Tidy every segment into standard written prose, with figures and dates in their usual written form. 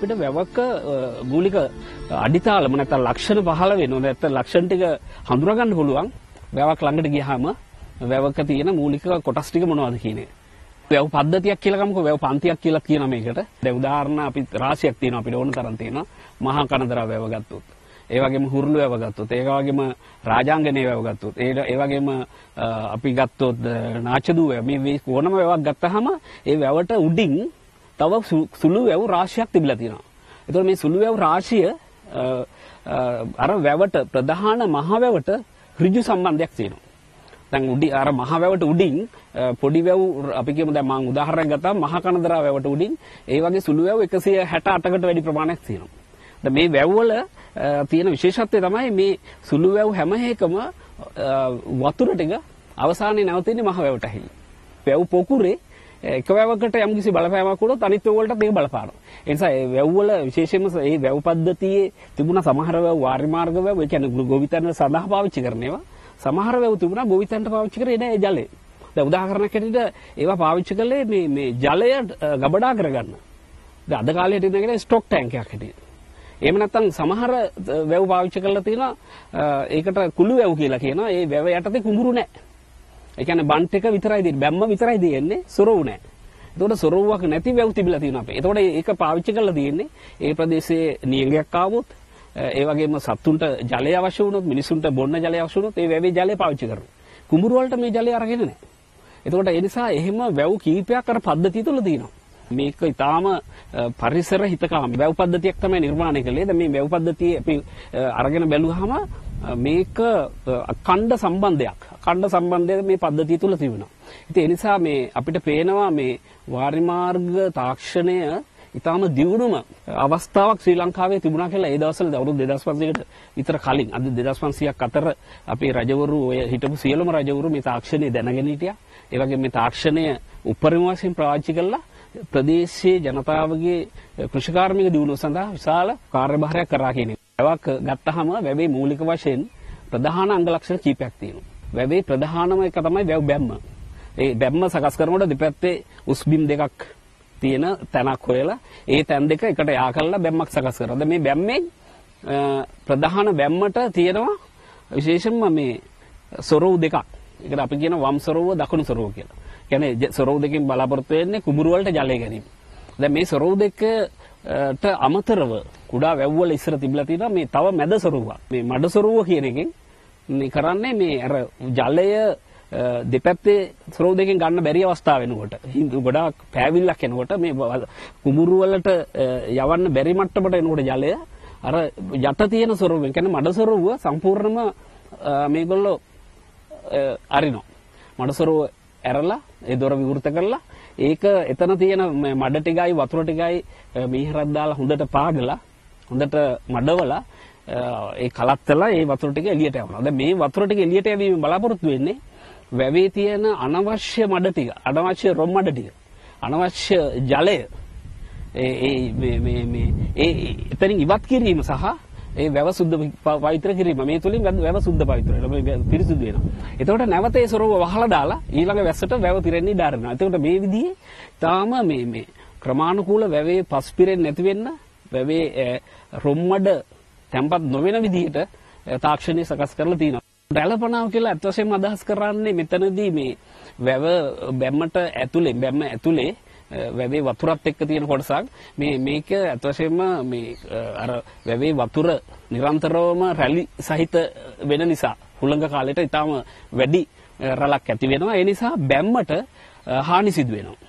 අපිට වැවක මූලික අඩිතාලම නැත්නම් ලක්ෂණ පහළ වෙනවා. නැත්නම් ලක්ෂණ ටික හඳුනා ගන්න පුළුවන්. වැවක් ළඟට ගියාම වැවක තියෙන මූලික කොටස් ටික මොනවද කියන එක. වැව් පද්ධතියක් කියලා ගමුකෝ. වැව් පන්තියක් කියලා කියන මේකට. දැන් උදාහරණ අපි රාශියක් තියෙනවා අපිට ඕන තරම් තියෙනවා. මහා කනදරා වැව ගත්තොත්. ඒ වගේම හුරුළු වැව ගත්තොත්. ඒ වගේම රාජාංගනේ වැව ගත්තොත්. ඒ වගේම අපි ගත්තොත් නාචදු වැව. මේ ඕනම වැවක් ගත්තාම ඒ වැවට උඩින් තව සුළු වැව් රාශියක් තිබිලා තියෙනවා. ඒතකොට මේ සුළු වැව් රාශිය අර වැවට ප්‍රධාන මහ වැවට ඍජු සම්බන්ධයක් තියෙනවා. දැන් අර මහ වැවට උඩින් පොඩි වැව් අපි කියමු දැන් මම උදාහරණයක් ගත්තාම මහා කනදරා වැවට උඩින් ඒ වගේ සුළු වැව් 168කට වැඩි ප්‍රමාණයක් තියෙනවා. දැන් මේ වැව් වල තියෙන විශේෂත්වය තමයි මේ සුළු වැව් හැම එකම වතුර ටික අවසානයේ නැවතින්නේ මහ වැවට ඇහිලා. වැව් පොකුරේ එක වැවකට යම්කිසි බලපෑමක් වුණොත් අනිත් වැව් වලට මේක බලපානවා. ඒ නිසා මේ වැව් වල විශේෂයෙන්ම මේ වැව් පද්ධතියේ තිබුණ සමහර වැව් වාරි මාර්ග වැව් ඒ කියන්නේ ගොවිතැන සඳහා පාවිච්චි කරන ඒවා. සමහර වැව් තිබුණා ගොවිතැනට පාවිච්චි කරේ නෑ ජලය. දැන් උදාහරණයක් හැටියට ඒවා පාවිච්චි කළේ මේ ජලය ගබඩා කරගන්න. දැන් අද කාලේ හිටින එකට ස්ටොක් ටැංක් එකක් හැටියට. එහෙම නැත්නම් සමහර වැව් පාවිච්චි කරලා තියෙනවා ඒකට කුළු වැව් කියලා කියනවා. ඒ වැව යටතේ කුඹුරු නැහැ. ඒ කියන්නේ බන්ට් එක විතරයි දෙන්නේ. බැම්ම විතරයි දෙන්නේ. සොරවු නැහැ. ඒතකොට සොරවුවක් නැති වැව් තිබිලා තියෙනවා අපේ. ඒතකොට ඒක පාවිච්චි කරලා තියෙන්නේ ඒ ප්‍රදේශයේ නියඟයක් ආවොත් ඒ වගේම සත්තුන්ට ජලය අවශ්‍ය වුණොත් මිනිසුන්ට බොන්න ජලය අවශ්‍ය වුණොත් ඒ වැවේ ජලය පාවිච්චි කරනවා. කුඹුරු වලට මේ ජලය අරගෙන නැහැ. ඒතකොට ඒ නිසා එහෙම වැව් කීපයක් අර පද්ධතිය තුළ තියෙනවා. මේක ඊටාම පරිසර හිතකාමී වැව් පද්ධතියක් තමයි නිර්මාණය කළේ. දැන් මේ වැව් පද්ධතිය අපි අරගෙන බැලුවාම මේක අඛණ්ඩ සම්බන්ධයක්. අඛණ්ඩ සම්බන්ධය මේ පද්ධතිය තුල තිබුණා. ඉතින් ඒ නිසා මේ අපිට පේනවා මේ වාරි මාර්ග තාක්ෂණය ඊටාම දියුණුම අවස්ථාවක් ශ්‍රී ලංකාවේ තිබුණා කියලා ඒ දවස්වල අවුරුදු 2500කට විතර කලින් අද 2500ක් අතර අපේ රජවරු ඔය හිටපු සියලුම රජවරු මේ තාක්ෂණය දැනගෙන හිටියා. ඒ වගේම මේ තාක්ෂණය උපරිම වශයෙන් පාවිච්චි කළා ප්‍රදේශයේ ජනතාවගේ කෘෂිකාර්මික දියුණුව සඳහා විශාල කාර්යභාරයක් කරා කියන එක. වැවක් ගත්තාම වැවේ මූලික වශයෙන් ප්‍රධාන අංග ලක්ෂණ කීපයක් තියෙනවා. වැවේ ප්‍රධානම එක තමයි වැව් බැම්ම. ඒ බැම්ම සකස් කරනකොට දෙපැත්තේ උස්බිම් දෙකක් තියෙන තැනක් හොයලා ඒ තැන් දෙක එකට යා කරලා බැම්මක් සකස් කරනවා. දැන් මේ බැම්මෙන් ප්‍රධාන බැම්මට තියෙනවා විශේෂයෙන්ම මේ සොරව් දෙකක්. ඒකට අපි කියන වම් සොරවුව දකුණු සොරවුව කියලා. කියන්නේ සොරව් දෙකෙන් බලාපොරොත්තු වෙන්නේ කුඹුරු වලට ජලය ගැනීම. දැන් මේ සොරව් දෙකට අමතරව කුඩා වැව් වල ඉස්සර තිබිලා තියෙනවා මේ තව මැද සොරවුවක්. මේ මඩ සොරවුව කියන එකෙන් මේ කරන්නේ මේ අර ජලය දෙපැත්තේ සොරව් දෙකෙන් ගන්න බැරි අවස්ථාව වෙනකොට ගොඩාක් පෑවිල්ලක් එනකොට මේ කුඹුරු වලට යවන්න බැරි මට්ටමට එනකොට ජලය අර යට තියෙන සොරවුවෙන් කියන්නේ මඩ සොරවුව සම්පූර්ණම මේගොල්ලෝ අරිනවා. මඩ සොරවුව ඇරලා ඒ දොර විවෘත කරලා ඒක එතන තියෙන මඩ ටිකයි වතුර ටිකයි මීහරක් දාලා හොඳට පාගලා හොඳට මඩවලා ඒ කලත්තලා ඒ වතුර ටික එළියට යවනවා. දැන් මේ වතුර ටික එළියට යවීම බලාපොරොත්තු වෙන්නේ වැවේ තියෙන අනවශ්‍ය මඩ ටික, අනවශ්‍ය රොම් මඩ ටික, අනවශ්‍ය ජලය එතනින් ඉවත් කිරීම සහ ඒ වැව සුද්ධ පවිත්‍ර කිරීම මේ තුලින් වැව සුද්ධ පවිත්‍ර වෙනවා පිරිසුදු වෙනවා. එතකොට නැවත ඒ සොරව වහලා දාලා ඊළඟ වැස්සට වැව පිරෙන්න ඉඩ අරිනවා. එතකොට මේ විදිහේ තාම මේ ක්‍රමානුකූල වැවේ පස් පිරෙන්නේ නැති වෙන්න වැවේ රොම්මඩ තැම්පත් නොවන විදිහට තාක්ෂණය සකස් කරලා තියෙනවා. රැළපණාව කියලා අත් වශයෙන්ම අදහස් කරන්නේ මෙතනදී මේ වැව බැම්මට ඇතුලේ බැම්ම ඇතුලේ වැවේ වතුරත් එක්ක තියෙන කොටසක් මේක අත් වශයෙන්ම මේ අර වැවේ වතුර නිරන්තරවම රැලි සහිත වෙන නිසා හුළඟ කාලයට ඊටාම වැඩි රැළක් ඇති වෙනවා. ඒ නිසා බැම්මට හානි සිදු වෙනවා.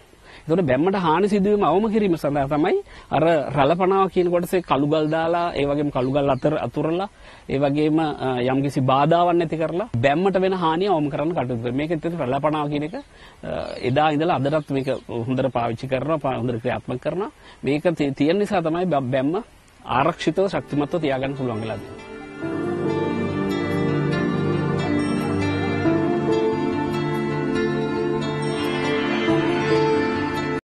ඒතකොට බැම්මට හානි සිදුවීම අවම කිරීම සඳහා තමයි අර රැළපණාව කියන කොටසේ කළුගල් දාලා ඒ වගේම කළුගල් අතුරලා ඒ වගේම යම්කිසි බාධාවක් නැති කරලා බැම්මට වෙන හානිය අවම කරන්න කටයුතු කරනවා. මේක ඇත්තට රැළපණාව කියන එක එදා ඉඳලා අදටත් මේක හොඳට පාවිච්චි කරනවා, හොඳට ක්‍රියාත්මක කරනවා. මේක තියෙන නිසා තමයි බැම්ම ආරක්ෂිතව ශක්තිමත්ව තියාගන්න පුළුවන් වෙලා තියෙන්නේ.